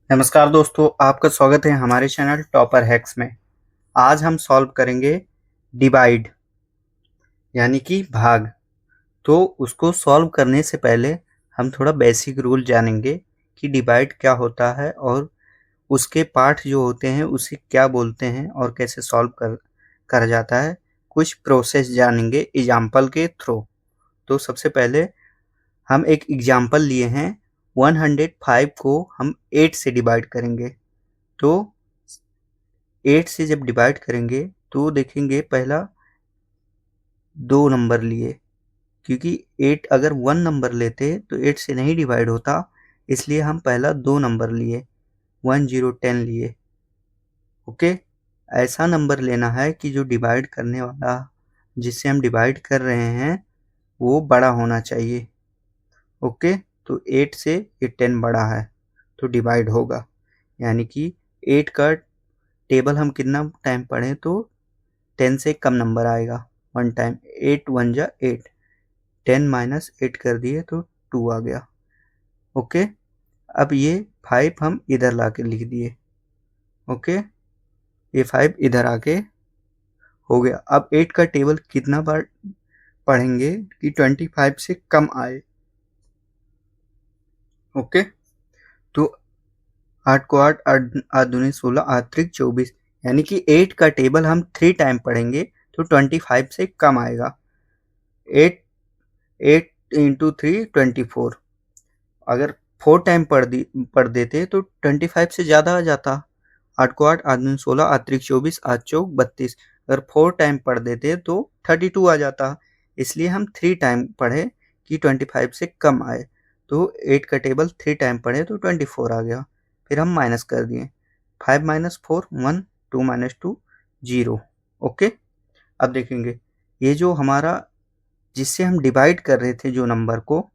नमस्कार दोस्तों, आपका स्वागत है हमारे चैनल टॉपर हैक्स में। आज हम सॉल्व करेंगे डिवाइड यानी कि भाग। तो उसको सॉल्व करने से पहले हम थोड़ा बेसिक रूल जानेंगे कि डिवाइड क्या होता है और उसके पार्ट जो होते हैं उसे क्या बोलते हैं और कैसे सॉल्व करा जाता है। कुछ प्रोसेस जानेंगे एग्जाम्पल के थ्रू। तो सबसे पहले हम एक एग्जाम्पल लिए हैं। 105 को हम 8 से डिवाइड करेंगे। तो 8 से जब डिवाइड करेंगे तो देखेंगे पहला 2 नंबर लिए, क्योंकि 8 अगर 1 नंबर लेते तो 8 से नहीं डिवाइड होता, इसलिए हम पहला 2 नंबर लिए, 1 0 10 लिए। ओके, ऐसा नंबर लेना है कि जो डिवाइड करने वाला जिससे हम डिवाइड कर रहे हैं वो बड़ा होना चाहिए। ओके, तो 8 से ये 10 बड़ा है तो डिवाइड होगा, यानी कि 8 का टेबल हम कितना टाइम पढ़ें तो 10 से कम नंबर आएगा। 1 टाइम 8 1 जा 8, 10 माइनस 8 कर दिए तो 2 आ गया। ओके, अब ये 5 हम इधर ला के लिख दिए। ओके, ये 5 इधर आके हो गया। अब 8 का टेबल कितना बार पढ़ेंगे कि 25 से कम आए। ओके, तो 8 को 8 8 दूनी 16, 8 त्रिक 24, यानी कि 8 का टेबल हम 3 टाइम पढ़ेंगे तो 25 से कम आएगा। 8 8 इंटू 3 24। अगर 4 टाइम पढ़ देते तो 25 से ज़्यादा आ जाता। 8 को 8 8 दूनी 16, 8 त्रिक 24, 8 चौक 32। अगर 4 टाइम पढ़ देते तो 32 आ जाता। इसलिए हम 3 टाइम पढ़े कि 25 से कम आए। तो 8 का टेबल 3 टाइम पढ़े तो 24 आ गया। फिर हम माइनस कर दिए, 5 माइनस 4 1, 2 माइनस 2 0। ओके, अब देखेंगे ये जो हमारा जिससे हम डिवाइड कर रहे थे, जो नंबर को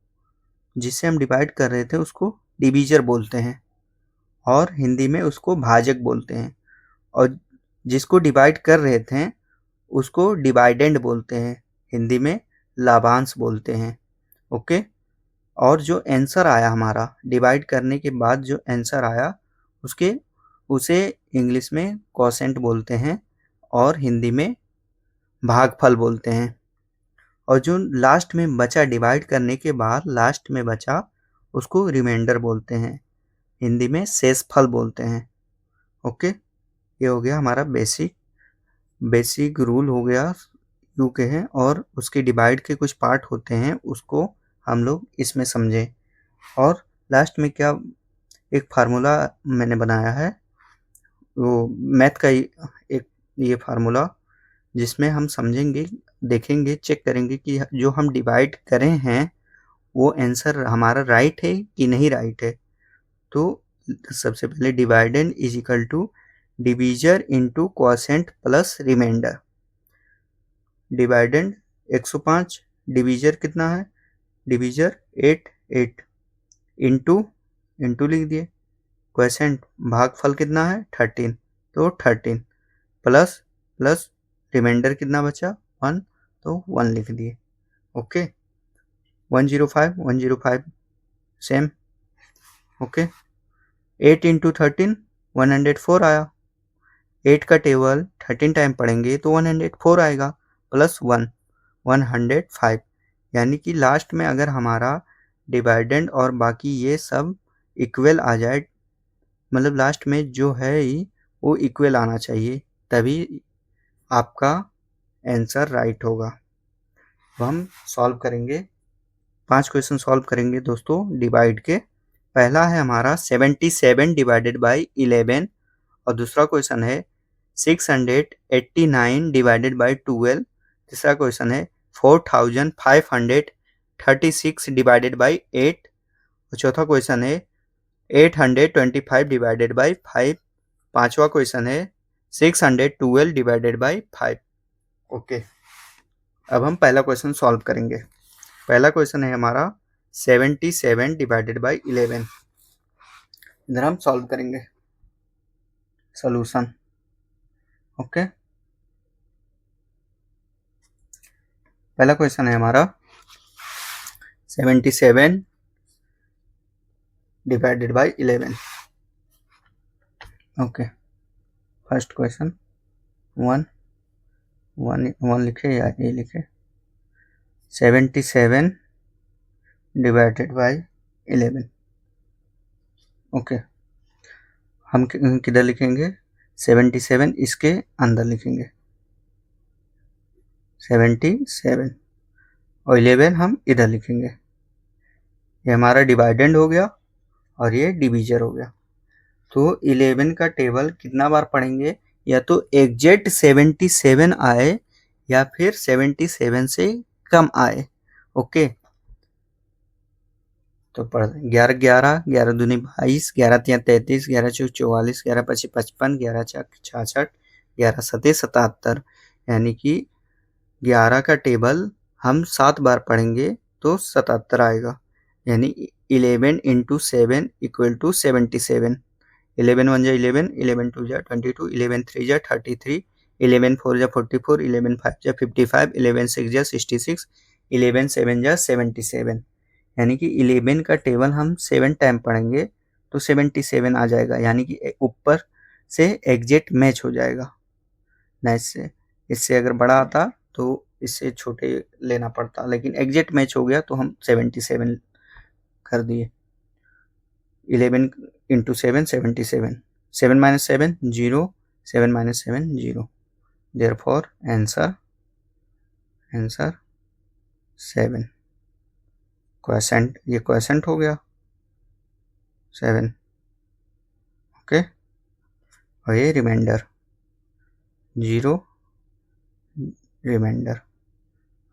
जिससे हम डिवाइड कर रहे थे उसको डिवीजर बोलते हैं और हिंदी में उसको भाजक बोलते हैं। और जिसको डिवाइड कर रहे थे उसको डिवाइडेंड बोलते हैं, हिंदी में लाभांश बोलते हैं। ओके, और जो आंसर आया हमारा डिवाइड करने के बाद जो आंसर आया उसे इंग्लिश में कोसेंट बोलते हैं और हिंदी में भागफल बोलते हैं। और जो लास्ट में बचा डिवाइड करने के बाद लास्ट में बचा उसको रिमाइंडर बोलते हैं, हिंदी में शेषफल बोलते हैं। ओके, ये हो गया हमारा बेसिक रूल हो गया यू के हैं, और उसके डिवाइड के कुछ पार्ट होते हैं उसको हम लोग इसमें समझें। और लास्ट में क्या एक फार्मूला मैंने बनाया है, वो मैथ का एक ये फार्मूला जिसमें हम समझेंगे, देखेंगे, चेक करेंगे कि जो हम डिवाइड करें हैं वो आंसर हमारा राइट है कि नहीं राइट है। तो सबसे पहले dividend is equal to divisor into quotient plus remainder. Dividend 105, divisor कितना है, डिवीजर 8 8, इंटू लिख दिए, क्वोशेंट भागफल कितना है 13 तो 13, प्लस प्लस रिमाइंडर कितना बचा 1 तो 1 लिख दिए। Okay, 105 same. ओके, 8 इंटू 13 104 आया। 8 का टेबल 13 टाइम पढ़ेंगे तो 104 आएगा, प्लस 1 105, यानी कि लास्ट में अगर हमारा डिवाइडेंड और बाकी ये सब इक्वल आ जाए, मतलब लास्ट में जो है ही वो इक्वल आना चाहिए, तभी आपका आंसर राइट होगा। तो हम सॉल्व करेंगे, 5 क्वेश्चन सॉल्व करेंगे दोस्तों डिवाइड के। पहला है हमारा 77 डिवाइडेड बाई 11, और दूसरा क्वेश्चन है 689 डिवाइडेड बाई 12। तीसरा क्वेश्चन है 4536 डिवाइडेड बाई 8। और चौथा क्वेश्चन है 825 डिवाइडेड बाई 5। पांचवा क्वेश्चन है 612 डिवाइडेड बाई 5। ओके, अब हम पहला क्वेश्चन सॉल्व करेंगे। पहला क्वेश्चन है हमारा 77 डिवाइडेड बाई 11। इधर हम सॉल्व करेंगे सॉल्यूशन। ओके, पहला क्वेश्चन है हमारा 77 divided by 11। Okay, first question 1 1 लिखे या ए लिखे। 77 डिवाइडेड बाई 11। ओके, हम किधर लिखेंगे? 77 इसके अंदर लिखेंगे 77 और 11 हम इधर लिखेंगे। ये हमारा डिवाइडेंड हो गया और ये डिवीजर हो गया। तो 11 का टेबल कितना बार पढ़ेंगे? या तो एग्जैक्ट 77 आए या फिर 77 से कम आए। ओके, तो पढ़ 11 11 11 दूनी 22, 11 तिया 33, 11 चौक 44, 11 पची 55, 11 छक 66, 11 सते 77। यानी कि 11 का टेबल हम 7 बार पढ़ेंगे तो 77 आएगा। यानी 11 इंटू 7 इक्वल टू 77। 11 1 जा 11, 11 2 जा 22, 11 3 जा 33, 11 4 जा 44, 11 5 जा 55, 11 6 जा 66, 11 7 जा 77। यानी कि 11 का टेबल हम 7 टाइम पढ़ेंगे तो 77 आ जाएगा। यानी कि ऊपर से एग्जैक्ट मैच हो जाएगा ना। इससे अगर बड़ा आता तो इससे छोटे लेना पड़ता, लेकिन एग्जैक्ट मैच हो गया तो हम 77 कर दिए। 11 into 7 77, 7 minus 7 0, 7 minus 7 0। Therefore answer 7। Quotient, ये क्वोशंट हो गया 7। ओके, और ये रिमाइंडर 0, रिमाइंडर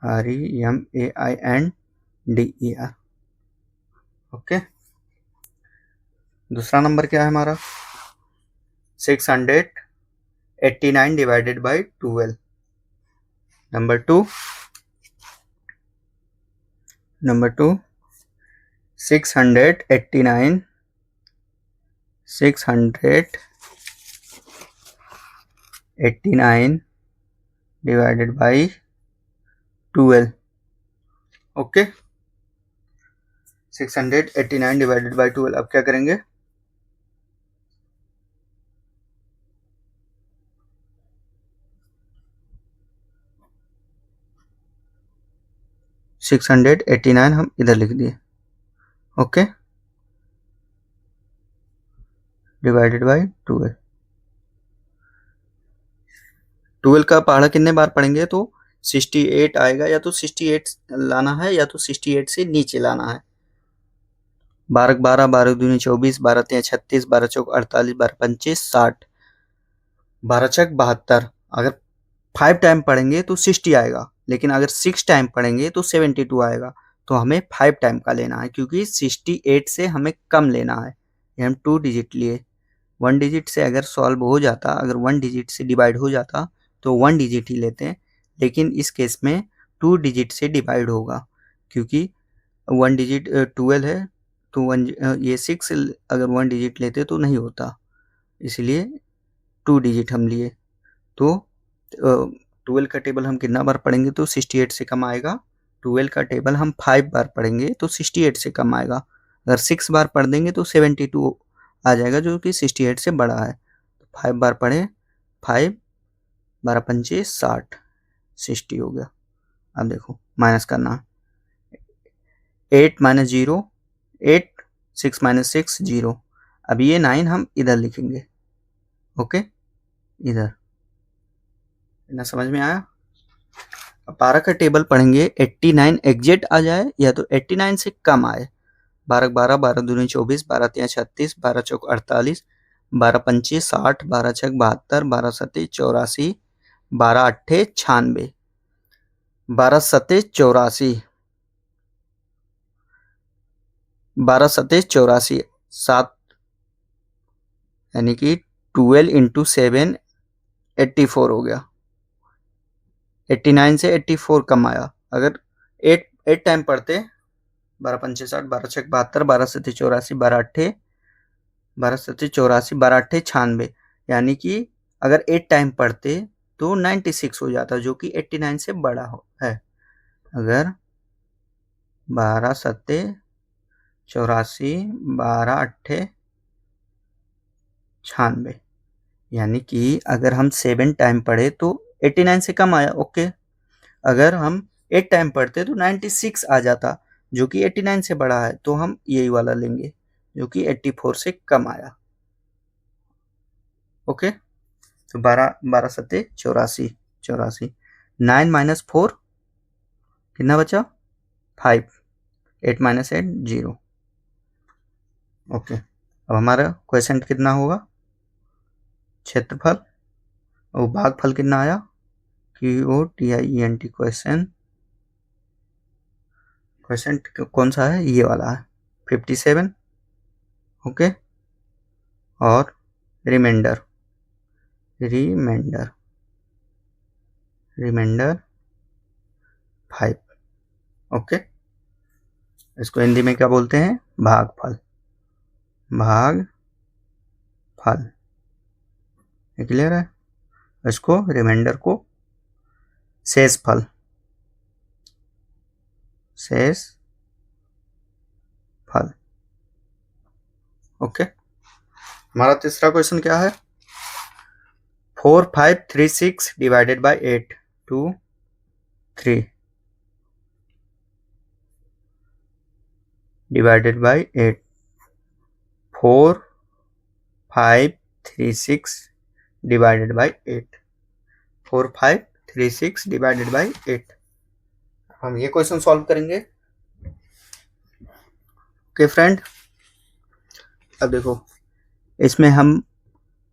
REMAINDER। ओके, दूसरा नंबर क्या है हमारा? 689 divided by 12। Number two 689 divided by 12। Okay, 689 divided by 12। अब क्या करेंगे? सिक्स 689 हम इधर लिख दिए। Okay, divided by 12। 12 का पहाड़ा कितने बार पढ़ेंगे तो 68 आएगा। या तो 68 लाना है या तो 68 से नीचे लाना है। 12 12, 12 दूनी 24, 12 तिया 36, 12 चौक 48, 12 पंचे 60, 12 छक 72। अगर 5 टाइम पढ़ेंगे तो 60 आएगा, लेकिन अगर 6 टाइम पढ़ेंगे तो 72 आएगा। तो हमें 5 टाइम का लेना है, क्योंकि 68 से हमें कम लेना है। ये हम 2 डिजिट लिए। 1 डिजिट से अगर सॉल्व हो जाता, अगर 1 डिजिट से डिवाइड हो जाता तो 1 डिजिट ही लेते हैं, लेकिन इस केस में 2 डिजिट से डिवाइड होगा, क्योंकि 1 डिजिट 12 है तो 1 ये 6 अगर 1 डिजिट लेते तो नहीं होता, इसलिए 2 डिजिट हम लिए। तो 12 का टेबल हम कितना बार पढ़ेंगे तो 68 से कम आएगा। 12 का टेबल हम 5 बार पढ़ेंगे तो 68 से कम आएगा। अगर 6 बार पढ़ देंगे तो 72 आ जाएगा, जो कि 68 से बड़ा है। 5 बार पढ़े, 5 12 पंचे 60, 60 हो गया। अब देखो माइनस करना। 8 माइनस 0 8, 6 माइनस 6 0। अब ये 9 हम इधर लिखेंगे। ओके, इधर। इतना समझ में आया? अब 12 का टेबल पढ़ेंगे, 89 एग्जैक्ट आ जाए या तो 89 से कम आए। 12 12, 12 दूनी 24, 12 तिया 36, 12 चौक 48, 12 पंचे 60, 12 छक 72, 12 सते 84, 12 अट्ठे 96, 12 सते 84, 12 सते 84 7, यानी कि 12 इंटू 7 84 हो गया। 89 से 84 कम आया। अगर 8 टाइम पढ़ते, 12 पंचे 60, 12 छक 72, 12 सते 84, 12 अट्ठे 12 सते 84, 12 अट्ठे 96, यानी कि अगर 8 टाइम पढ़ते तो 96 हो जाता, जो कि 89 से बड़ा है। अगर 12 सते 84, 12 अट्ठे 96, यानी कि अगर हम 7 टाइम पढ़े तो 89 से कम आया, ओके। अगर हम 8 टाइम पढ़ते तो 96 आ जाता, जो कि 89 से बड़ा है, तो हम यही वाला लेंगे जो कि 84 से कम आया, ओके। तो 12 सत्ते 84, 9 माइनस 4 कितना बचा, 5, 8 माइनस 8 0, ओके। अब हमारा क्वेश्चन कितना होगा, क्षेत्रफल और भागफल कितना आया, QOTIENT। क्वेश्चन कौन सा है, ये वाला है, 57, ओके। और रिमाइंडर 5, ओके। इसको हिंदी में क्या बोलते हैं, भागफल, क्लियर है। इसको रिमाइंडर को शेषफल, ओके। हमारा तीसरा क्वेश्चन क्या है, 4 5 3 6 divided by 8 2 3 divided by 8, 4 5 3 6 divided by 8, 4 5 3 6 divided by 8। हम ये क्वेश्चन सॉल्व करेंगे, ओके फ्रेंड। अब देखो, इसमें हम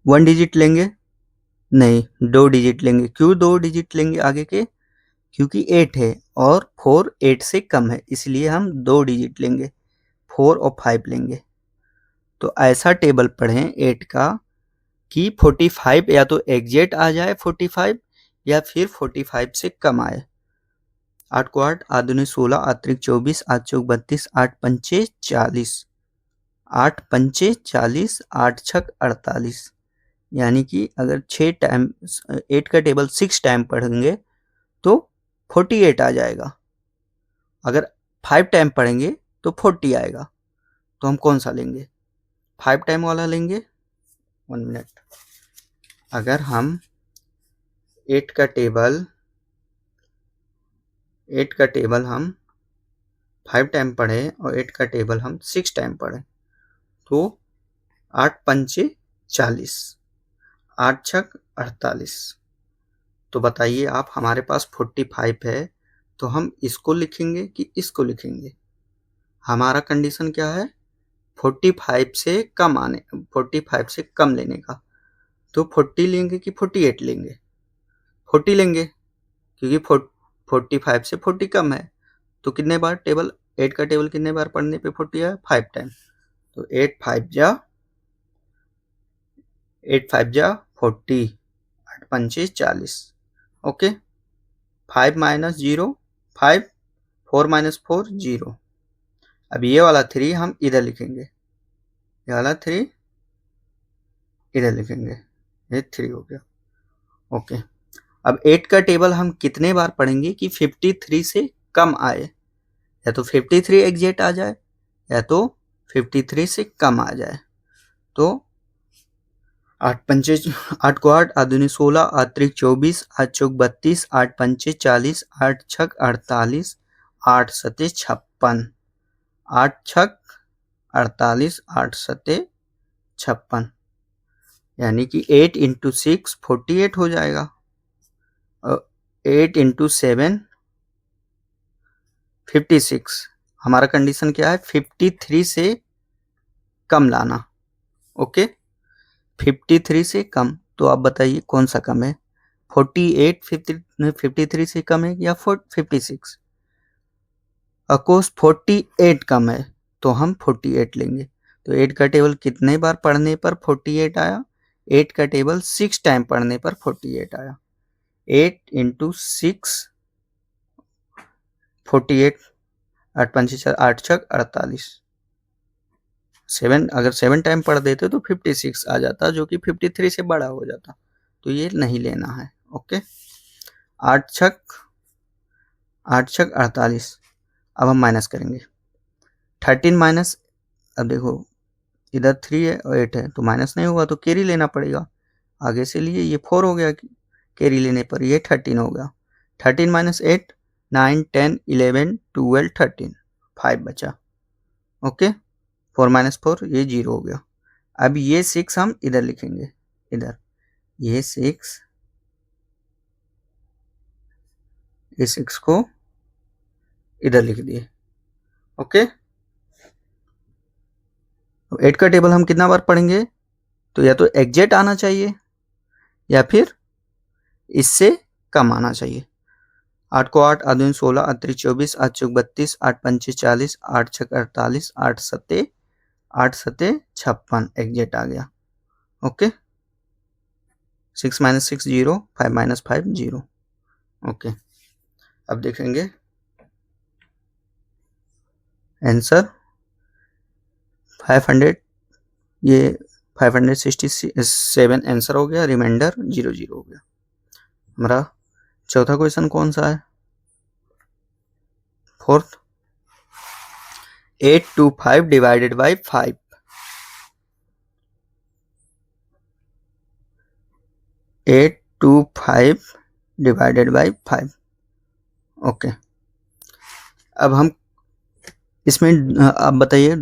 1 डिजिट लेंगे, नहीं 2 डिजिट लेंगे। क्यों 2 डिजिट लेंगे आगे के, क्योंकि 8 है और 4 8 से कम है, इसलिए हम 2 डिजिट लेंगे, 4 और 5 लेंगे। तो ऐसा टेबल पढ़ें 8 का कि 45 या तो एग्जैक्ट आ जाए 45 या फिर 45 से कम आए। 8 को 8, 8 दूनी 16, 8 त्रिक 24, 8 चौक 32, 8 पंचे 40, 8 पंचे 40, 8 छक 48। यानी कि अगर 6 टाइम 8 का टेबल 6 टाइम पढ़ेंगे तो 48 आ जाएगा। अगर 5 टाइम पढ़ेंगे तो 40 आएगा। तो हम कौन सा लेंगे, 5 टाइम वाला लेंगे। 1 मिनट। अगर हम 8 का टेबल हम 5 टाइम पढ़े और 8 का टेबल हम 6 टाइम पढ़े तो 8 पंचे 40, 8 छक 48। तो बताइए आप, हमारे पास 45 है तो हम इसको लिखेंगे कि इसको लिखेंगे। हमारा कंडीशन क्या है, 45 से कम लेने का। तो 40 लेंगे कि 48 लेंगे, 40 लेंगे क्योंकि 45 से 40 कम है। तो कितने बार टेबल 8 का टेबल कितने बार पढ़ने पे 40 है, 5 टाइम। तो 8 5 जा 40, 8 पंचे 40, ओके। 5 minus 0 5, 4 minus 4 0। अब ये वाला 3 हम इधर लिखेंगे, ये वाला 3 इधर लिखेंगे, ये 3 हो गया, ओके। अब 8 का टेबल हम कितने बार पढ़ेंगे कि 53 से कम आए, या तो 53 एग्जैक्ट आ जाए या तो 53 से कम आ जाए। तो 8 पंचे 8 को 8, 8 दूनी 16, 8 त्रिक 24, 8 चौक 32, 8 पंचे 40, 8 छक 48, 8 सते 56, 8 छक 48, 8 सते 56। यानी कि 8 इंटू 6 48 हो जाएगा, और 8 इंटू 7 56। हमारा कंडीशन क्या है, 53 से कम लाना, ओके। 53 से कम, तो आप बताइए कौन सा कम है, 48 53 से कम है या 56। अकोर्स 48 कम है तो हम 48 लेंगे। तो 8 का टेबल कितने बार पढ़ने पर 48 आया, 8 का टेबल 6 टाइम पढ़ने पर 48 आया। 8 इंटू 6 48, 8 पंचे 4, 8 छक 48। 7 अगर 7 टाइम पढ़ देते तो 56 आ जाता, जो कि 53 से बड़ा हो जाता। तो ये नहीं लेना है, ओके। 8 छक 48। अब हम माइनस करेंगे, 13 माइनस, अब देखो इधर 3 है और 8 है तो माइनस नहीं होगा तो कैरी लेना पड़ेगा। आगे से लिए ये 4 हो गया कैरी लेने पर, ये 13 हो गया। 13 माइनस 8 9 10 11 12 13 5 बचा। ओके 4 माइनस 4 ये 0 हो गया। अब ये 6 हम इधर लिखेंगे, इधर ये 6 को इधर लिख दिए। ओके 8 का टेबल हम कितना बार पढ़ेंगे, तो या तो एग्जैक्ट आना चाहिए या फिर इससे कम आना चाहिए। 8 को 8, 8 दूनी 16, 8 त्रिक 24, 8 चौक 32, 8 पंचे 40, 8 छक 48, 8 सते 56 एग्जैक्ट आ गया। Okay 6 minus 6 0, 5 minus 5 0। ओके अब देखेंगे आंसर 500, ये 567 आंसर हो गया, रिमाइंडर 0 0 हो गया। हमारा चौथा क्वेश्चन कौन सा है, fourth. 8 to 5 divided by 5। 8 to 5 divided by 5। Okay अब हम इसमें आप बताइए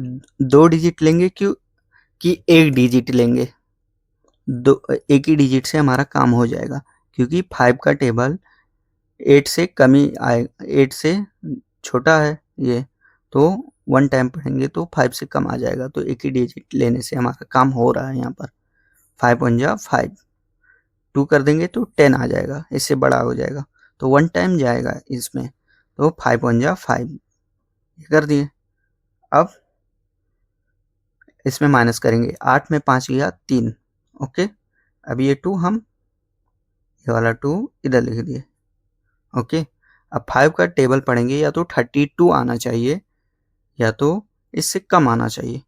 2 डिजिट लेंगे क्यों कि 1 डिजिट लेंगे, एक ही डिजिट से हमारा काम हो जाएगा, क्योंकि 5 का टेबल 8 से कम ही आएगा, 8 से छोटा है ये, तो 1 टाइम पढ़ेंगे तो 5 से कम आ जाएगा, तो एक ही डिजिट लेने से हमारा काम हो रहा है यहाँ पर। 5 1 जा 5, 2 कर देंगे तो 10 आ जाएगा, इससे बड़ा हो जाएगा, तो 1 टाइम जाएगा इसमें, तो 5 1 जा 5 ये कर दिए। अब इसमें माइनस करेंगे, 8 में 5 गया 3। ओके अब ये 2 हम ये वाला 2 इधर लिख दिए। ओके अब 5 का टेबल पढ़ेंगे, या तो 32 आना चाहिए या तो इससे कम आना चाहिए।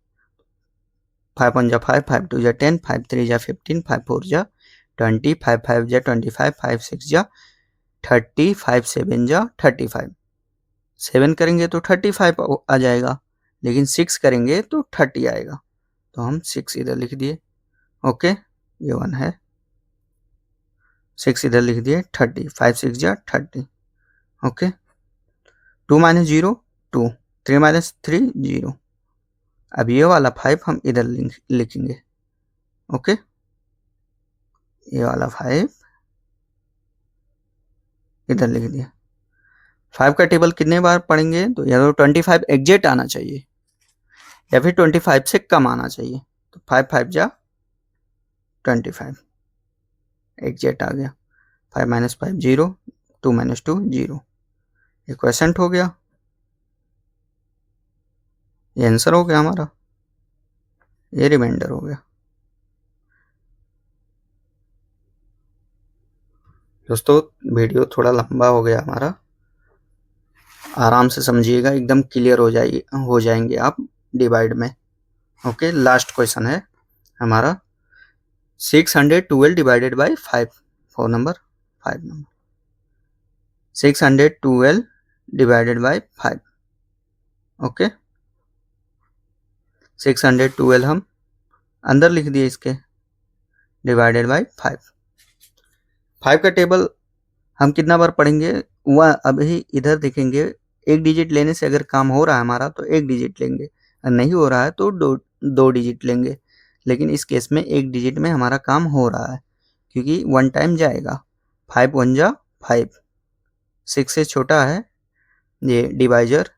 5 1 जा 5, 5 2 जा 10, 5 3 जा 15, 5 4 जा 20, 5 5 जा 25, 5 6 जा 30, 5 7 जा 35। 7 करेंगे तो 35 आ जाएगा, लेकिन 6 करेंगे तो 30 आएगा, तो हम 6 इधर लिख दिए। ओके ये 1 है, 6 इधर लिख दिए 30, 5 6 जा 30। Okay 2 minus 0 2, 3 minus 3 0। अब ये वाला 5 हम इधर लिखेंगे। ओके ये वाला 5 इधर लिख दिया। 5 का टेबल कितने बार पढ़ेंगे, तो या तो 25 एग्जैक्ट आना चाहिए या फिर 25 से कम आना चाहिए, तो 5 5 जा 25 एग्जैक्ट आ गया। 5 माइनस 5 0, 2 माइनस 2 0, ये क्वेश्चन हो गया, ये आंसर हो गया हमारा, ये रिमाइंडर हो गया। दोस्तों वीडियो थोड़ा लंबा हो गया हमारा, आराम से समझिएगा, एकदम क्लियर हो जाएंगे आप डिवाइड में। ओके लास्ट क्वेश्चन है हमारा 612 divided by 5, 4 number 5 number 612 divided by 5। Okay 612 हम अंदर लिख दिए इसके, डिवाइडेड बाई 5। 5 का टेबल हम कितना बार पढ़ेंगे, वह अभी इधर देखेंगे, एक डिजिट लेने से अगर काम हो रहा है हमारा तो एक डिजिट लेंगे, अगर नहीं हो रहा है तो दो डिजिट लेंगे, लेकिन इस केस में एक डिजिट में हमारा काम हो रहा है, क्योंकि 1 टाइम जाएगा। 5 1 जा 5, 6 से छोटा है ये डिवाइजर,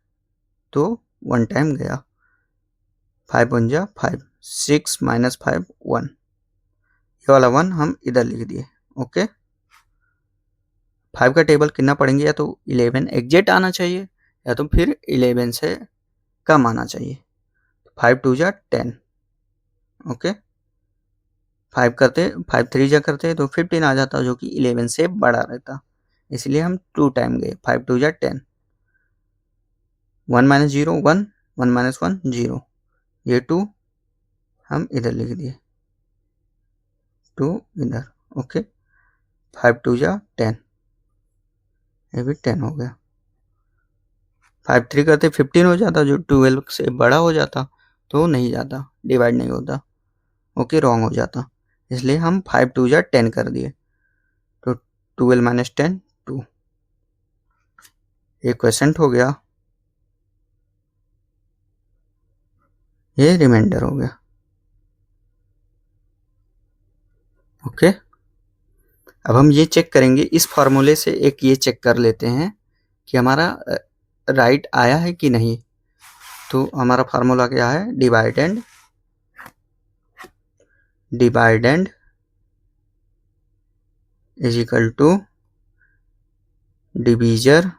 तो 1 टाइम गया। 5 1 जा 5, 6 माइनस 5 1, ये वाला 1 हम इधर लिख दिए। ओके 5 का टेबल कितना पढ़ेंगे, या तो 11 एग्जैक्ट आना चाहिए या तो फिर 11 से कम आना चाहिए। 5 2 जा 10। ओके 5 करते 5 3 जा करते तो 15 आ जाता, जो कि 11 से बड़ा रहता, इसलिए हम 2 टाइम गए। 5 2 जा 10, 1 माइनस 0 1, 1 माइनस 1 0, ये 2 हम इधर लिख दिए, 2 इधर। ओके 5 2 जा 10, ये भी 10 हो गया। 5 3 करते 15 हो जाता, जो 12 से बड़ा हो जाता, तो नहीं जाता, डिवाइड नहीं होता। ओके रॉन्ग हो जाता, इसलिए हम 5 2 जा 10 कर दिए, तो 12 माइनस 10 2, ये क्वेश्चन हो गया, ये रिमाइंडर हो गया। ओके, अब हम ये चेक करेंगे इस फॉर्मूले से, एक ये चेक कर लेते हैं कि हमारा राइट आया है कि नहीं। तो हमारा फार्मूला क्या है, dividend is equal to divisor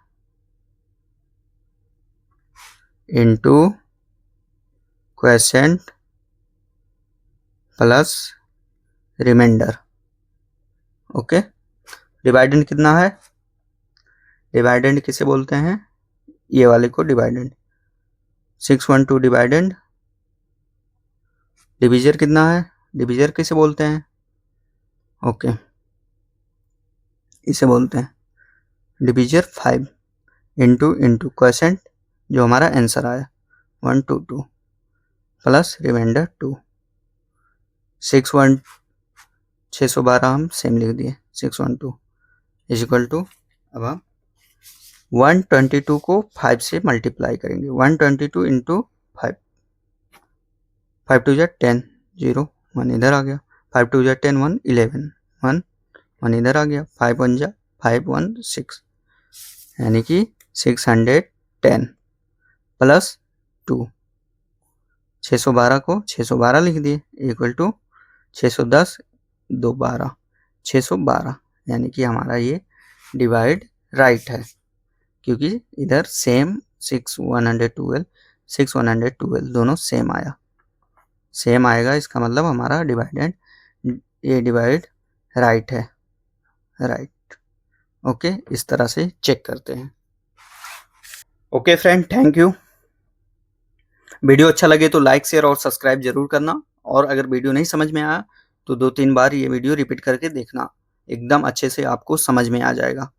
into quotient plus remainder. Okay, dividend कितना है, डिवाइडेंड किसे बोलते हैं, ये वाले को डिवाइडेंड, 612 डिवाइडेंड, डिवीजर कितना है, डिवीजर किसे बोलते हैं, ओके इसे बोलते हैं डिवीजर 5 इंटू क्वोशिएंट जो हमारा आंसर आया 122 प्लस रिमाइंडर 2, 612 हम सेम लिख दिए, 612 इज इक्वल टू, अब हम 122 को 5 से मल्टीप्लाई करेंगे, 122 इंटू 5, 5 2 जा 10, 0 1 इधर आ गया, 5 2 जा 10 1 11 1 1 इधर आ गया, 5 1 जा 5 1 6, यानी कि 610 प्लस 2, 612 को 612 लिख दिए इक्वल टू 610 2 12, 612, यानी कि हमारा ये डिवाइड राइट है, क्योंकि इधर सेम 6 112 दोनों सेम आया, सेम आएगा, इसका मतलब हमारा डिवाइडेंड, ये डिवाइड राइट है, राइट। ओके, इस तरह से चेक करते हैं। Okay friend, thank you. Video अच्छा लगे तो लाइक शेयर और सब्सक्राइब जरूर करना, और अगर वीडियो नहीं समझ में आया तो 2-3 बार ये वीडियो रिपीट करके देखना, एकदम अच्छे से आपको समझ में आ जाएगा।